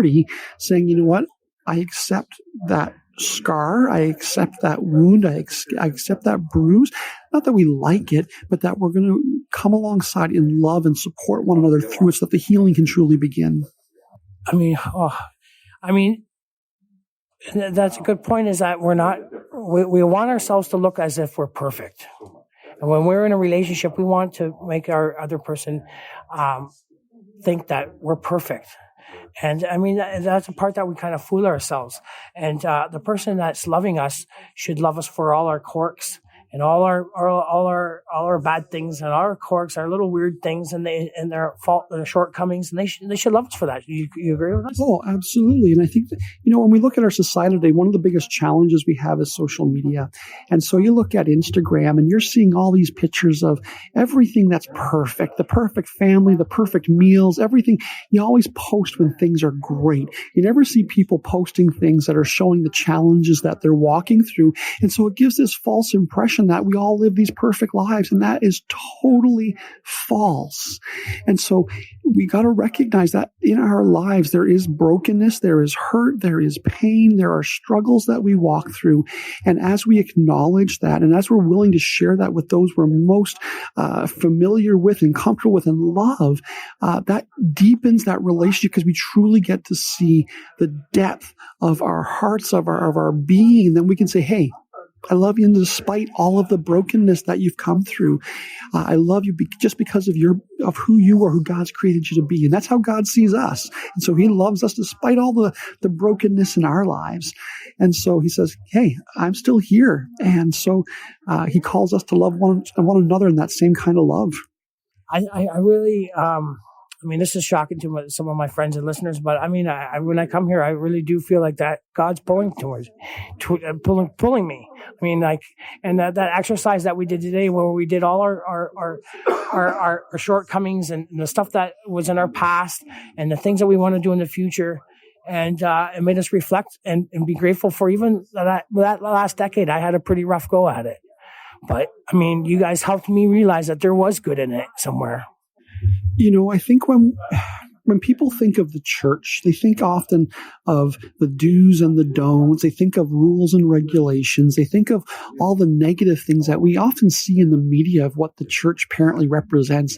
party, saying, you know what, I accept that scar, I accept that wound, I accept that bruise. Not that we like it, but that we're going to come alongside in love and support one another through it so that the healing can truly begin. I mean, that's a good point, is that we want ourselves to look as if we're perfect. And when we're in a relationship, we want to make our other person think that we're perfect. And I mean, that's a part that we kind of fool ourselves. And the person that's loving us should love us for all our quirks and all our bad things and our quirks, our little weird things, and their fault, their shortcomings, and they should love us for that. You agree with us? Oh, absolutely. And I think that, when we look at our society today, one of the biggest challenges we have is social media. And so you look at Instagram and you're seeing all these pictures of everything that's perfect, the perfect family, the perfect meals, everything. You always post when things are great. You never see people posting things that are showing the challenges that they're walking through. And so it gives this false impression that we all live these perfect lives, and that is totally false. And so we got to recognize that in our lives there is brokenness, there is hurt, there is pain, there are struggles that we walk through. And as we acknowledge that, and as we're willing to share that with those we're most familiar with and comfortable with and love, that deepens that relationship, because we truly get to see the depth of our hearts, of our being. And then we can say, hey, I love you despite all of the brokenness that you've come through. I love you just because of who you are, who God's created you to be. And that's how God sees us. And so he loves us despite all the brokenness in our lives. And so he says, hey, I'm still here. And so he calls us to love one another in that same kind of love. I really, this is shocking to some of my friends and listeners, but I when I come here, I really do feel like that God's pulling pulling me. And that exercise that we did today, where we did all our shortcomings and the stuff that was in our past and the things that we want to do in the future. And it made us reflect and be grateful for even that last decade. I had a pretty rough go at it. But, you guys helped me realize that there was good in it somewhere. I think when people think of the church, they think often of the do's and the don'ts. They think of rules and regulations. They think of all the negative things that we often see in the media of what the church apparently represents.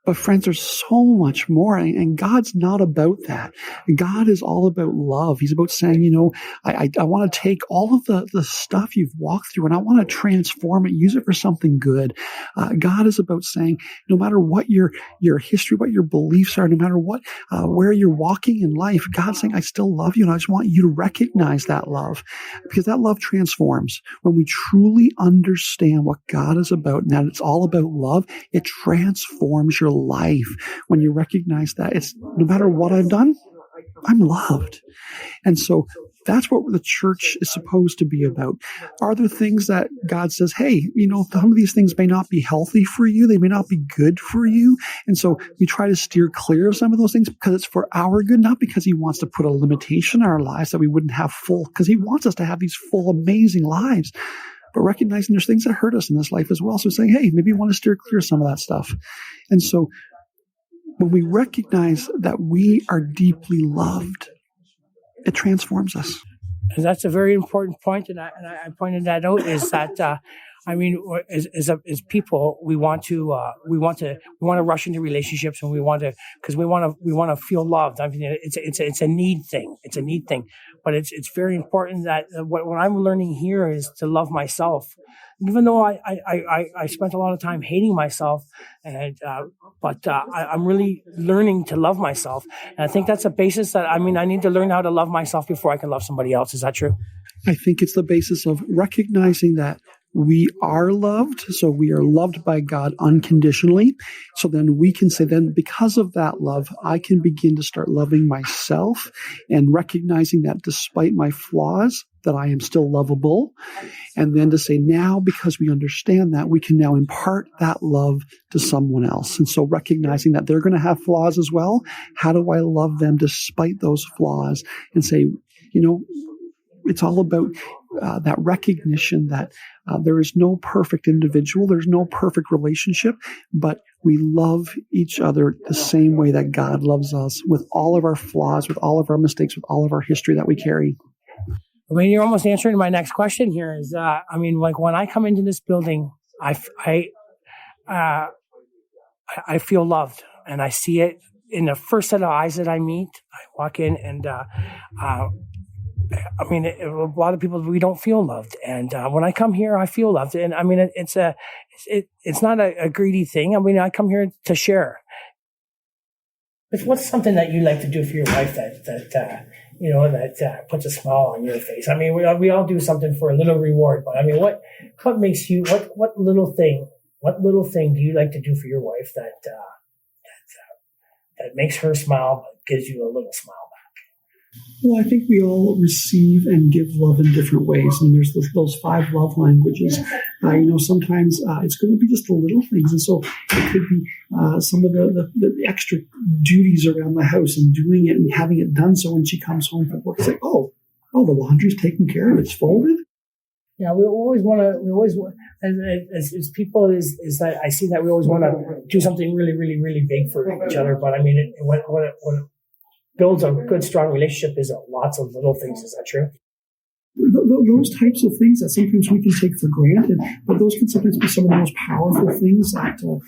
But friends, there's so much more, and God's not about that. God is all about love. He's about saying, I want to take all of the stuff you've walked through and I want to transform it, use it for something good. God is about saying, no matter what your history, what your beliefs are, no matter what, where you're walking in life, God's saying, I still love you, and I just want you to recognize that love, because that love transforms. When we truly understand what God is about and that it's all about love, it transforms your life. When you recognize that it's no matter what I've done, I'm loved. And so that's what the church is supposed to be about. Are there things that God says, hey, some of these things may not be healthy for you. They may not be good for you. And so we try to steer clear of some of those things because it's for our good, not because he wants to put a limitation in our lives that we wouldn't have full, because he wants us to have these full, amazing lives. But recognizing there's things that hurt us in this life as well. So saying, hey, maybe you want to steer clear of some of that stuff. And so when we recognize that we are deeply loved, it transforms us. And that's a very important point, and I pointed that out, is that as people, we want to rush into relationships, and we want to feel loved. It's a need thing. It's a need thing, but it's very important that what I'm learning here is to love myself. Even though I spent a lot of time hating myself, but I'm really learning to love myself. And I think that's a basis that, I need to learn how to love myself before I can love somebody else. Is that true? I think it's the basis of recognizing that we are loved. So we are loved by God unconditionally. So then we can say, then because of that love, I can begin to start loving myself and recognizing that despite my flaws, that I am still lovable. And then to say, now, because we understand that, we can now impart that love to someone else. And so recognizing that they're going to have flaws as well, how do I love them despite those flaws? And say, it's all about that recognition that there is no perfect individual, there's no perfect relationship, but we love each other the same way that God loves us, with all of our flaws, with all of our mistakes, with all of our history that we carry. I mean, you're almost answering my next question here. Is like when I come into this building, I feel loved, and I see it in the first set of eyes that I meet. I walk in, and a lot of people, we don't feel loved, and when I come here, I feel loved. And I mean, it's not a greedy thing. I mean, I come here to share. What's something that you like to do for your wife that puts a smile on your face? I mean, we all do something for a little reward, but I mean, what makes you, what little thing do you like to do for your wife that makes her smile, but gives you a little smile back? Well, I think we all receive and give love in different ways. And there's those 5 love languages. Sometimes it's going to be just the little things. And so it could be some of the extra duties around the house and doing it and having it done. So when she comes home from work, it's like, oh, the laundry's taken care of. It's folded. Yeah, we always want to, as people, is that I see that we always want to do something really, really, really big for each other. But I mean, what builds a good, strong relationship is lots of little things. Is that true? Those types of things that sometimes we can take for granted, but those can sometimes be some of the most powerful things that we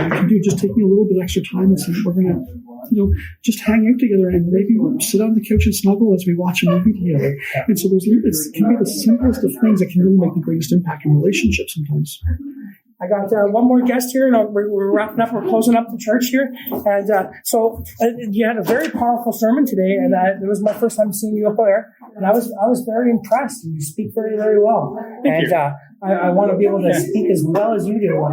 can do. Just taking a little bit extra time and saying, we're going to, just hang out together and maybe sit on the couch and snuggle as we watch a movie together. And so it can be the simplest of things that can really make the greatest impact in relationships sometimes. I got one more guest here, and we're wrapping up. We're closing up the church here, and so you had a very powerful sermon today, and it was my first time seeing you up there, and I was very impressed. You speak very, very well, and I want to be able to speak as well as you do.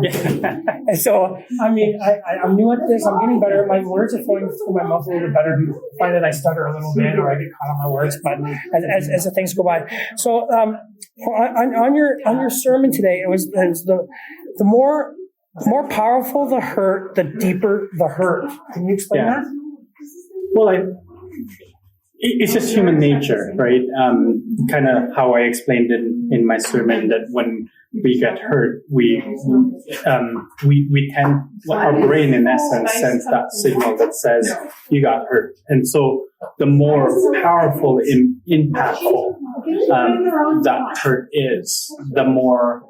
And so, I mean, I'm new at this. I'm getting better. My words are flowing through my mouth a little bit better. I find that I stutter a little bit, or I get caught on my words, but as the things go by. So, on your sermon today, it was the more powerful the hurt, the deeper the hurt. Can you explain that? Well, it's just human nature, right? Kind of how I explained it in my sermon, that when we get hurt, we tend, our brain in essence sends that signal that says you got hurt. And so the more powerful and impactful that hurt is, the more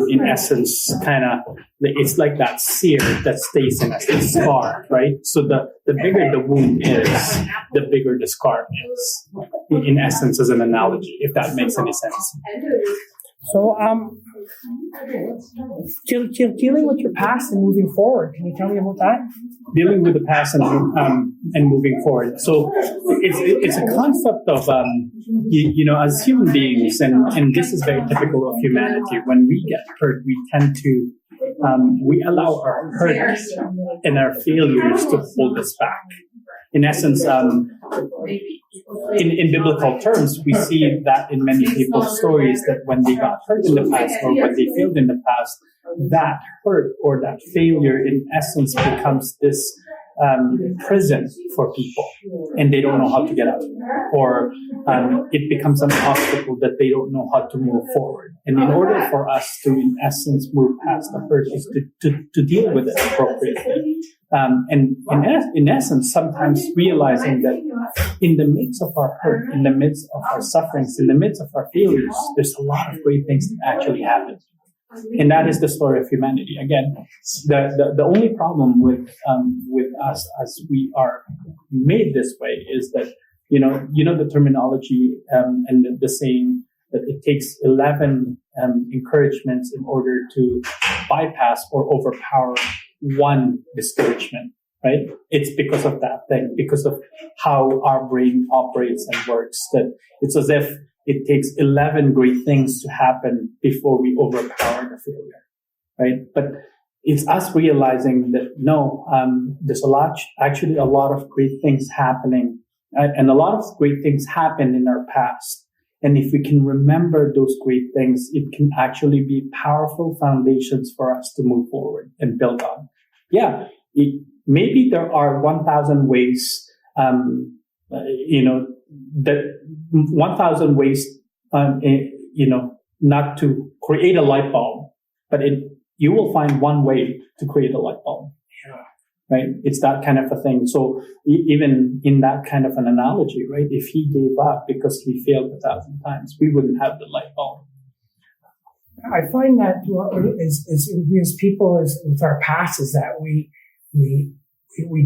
in essence, kind of, it's like that sear that stays in us, the scar, right? So the bigger the wound is, the bigger the scar is, in essence, as an analogy, if that makes any sense. So, dealing with your past and moving forward, can you tell me about that? Dealing with the past and moving forward. So it's a concept of, as human beings, and this is very typical of humanity. When we get hurt, we tend to, we allow our hurt and our failures to hold us back. In essence, in biblical terms, we see that in many people's stories, that when they got hurt in the past or when they failed in the past, that hurt or that failure in essence becomes this prison for people, and they don't know how to get out, or it becomes an obstacle that they don't know how to move forward. And in order for us to, in essence, move past the hurt, is to deal with it appropriately. And in essence, sometimes realizing that in the midst of our hurt, in the midst of our sufferings, in the midst of our failures, there's a lot of great things that actually happen. And that is the story of humanity. Again, the only problem with us as we are made this way is that, the terminology and the saying that it takes 11 encouragements in order to bypass or overpower one discouragement, right? It's because of that thing, because of how our brain operates and works, that it's as if it takes 11 great things to happen before we overpower the failure, right? But it's us realizing that no, there's a lot of great things happening, and a lot of great things happened in our past. And if we can remember those great things, it can actually be powerful foundations for us to move forward and build on. Yeah, maybe there are 1,000 ways, that 1,000 ways not to create a light bulb, but you will find one way to create a light bulb. Yeah. Right? It's that kind of a thing. So even in that kind of an analogy, right? If he gave up because he failed 1,000 times, we wouldn't have the light bulb. I find that we as people, with our past, is that we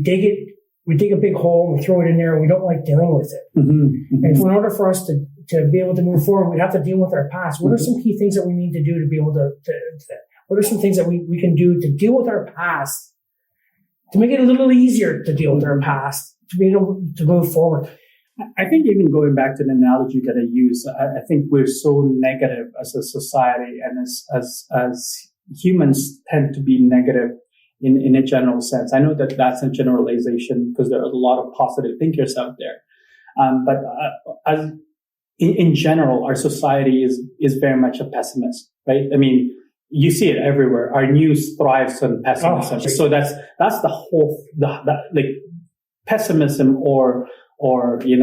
dig it. We dig a big hole, we throw it in there, and we don't like dealing with it. Mm-hmm, mm-hmm. And in order for us to be able to move forward, we have to deal with our past. What are some key things that we need to do to be able to what are some things that we can do to deal with our past, to make it a little easier to deal with our past, to be able to move forward? I think even going back to the analogy that I use, I think we're so negative as a society, and as humans tend to be negative in a general sense. I know that that's a generalization because there are a lot of positive thinkers out there. But as in general, our society is very much a pessimist, right? I mean, you see it everywhere. Our news thrives on pessimism. Oh, so that's the whole, like pessimism or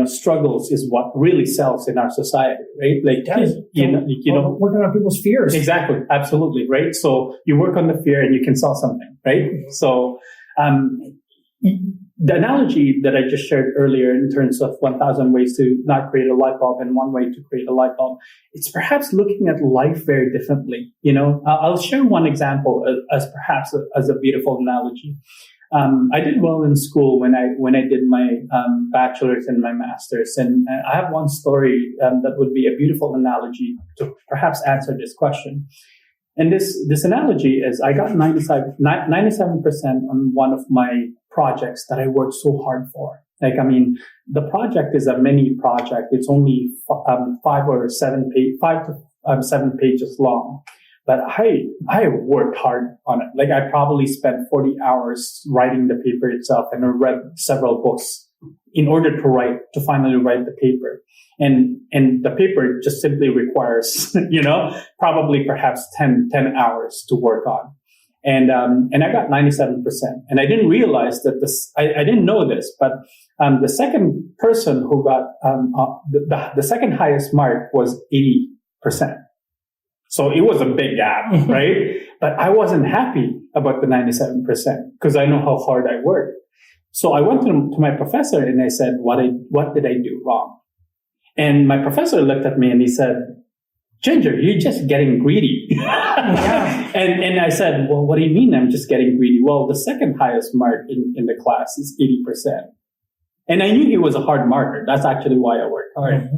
struggles is what really sells in our society, right? Like, working on people's fears. Exactly. Absolutely. Right. So you work on the fear and you can sell something, right? So, the analogy that I just shared earlier in terms of 1,000 ways to not create a light bulb and one way to create a light bulb, it's perhaps looking at life very differently. I'll share one example as perhaps as a beautiful analogy. I did well in school when I did my bachelor's and my master's, and I have one story that would be a beautiful analogy to perhaps answer this question. And this analogy is I got 97% on one of my projects that I worked so hard for. Like, I mean, the project is a mini project. It's only 5 to 7 pages long. But I worked hard on it. Like, I probably spent 40 hours writing the paper itself, and I read several books in order to finally write the paper. And the paper just simply requires, probably perhaps 10 hours to work on. And I got 97%. And I didn't realize that I didn't know this, but the second person who got the second highest mark was 80%. So it was a big gap, right? But I wasn't happy about the 97% because I know how hard I worked. So I went to my professor and I said, what did I do wrong? And my professor looked at me and he said, Ginger, you're just getting greedy. Yeah. And I said, well, what do you mean I'm just getting greedy? Well, the second highest mark in the class is 80%. And I knew he was a hard marker. That's actually why I worked hard.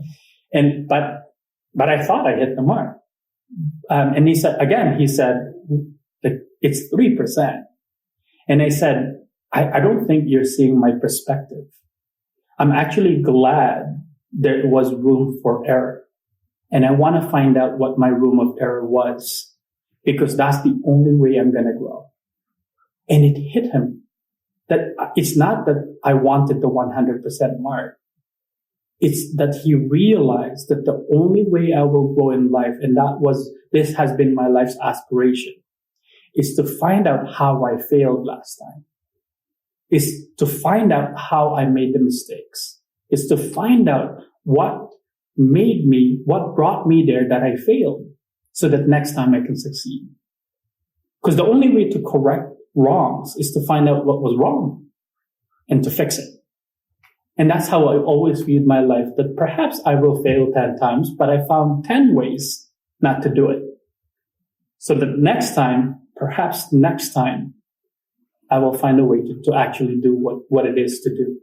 Mm-hmm. But I thought I hit the mark. And he said, it's 3%. And I said, I don't think you're seeing my perspective. I'm actually glad there was room for error. And I want to find out what my room of error was, because that's the only way I'm going to grow. And it hit him that it's not that I wanted the 100% mark. It's that he realized that the only way I will grow in life, and this has been my life's aspiration, is to find out how I failed last time. Is to find out how I made the mistakes. Is to find out what brought me there that I failed, so that next time I can succeed. Because the only way to correct wrongs is to find out what was wrong and to fix it. And that's how I always viewed my life, that perhaps I will fail 10 times, but I found 10 ways not to do it. So that next time, I will find a way to actually do what it is to do.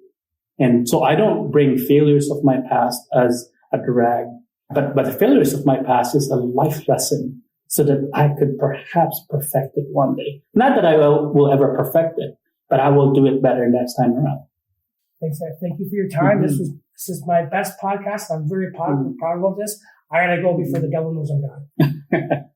And so I don't bring failures of my past as a drag, but the failures of my past is a life lesson so that I could perhaps perfect it one day. Not that I will ever perfect it, but I will do it better next time around. Thanks, Ed. Thank you for your time. Mm-hmm. This is my best podcast. I'm very proud about this. I gotta go before the devil knows I'm gone.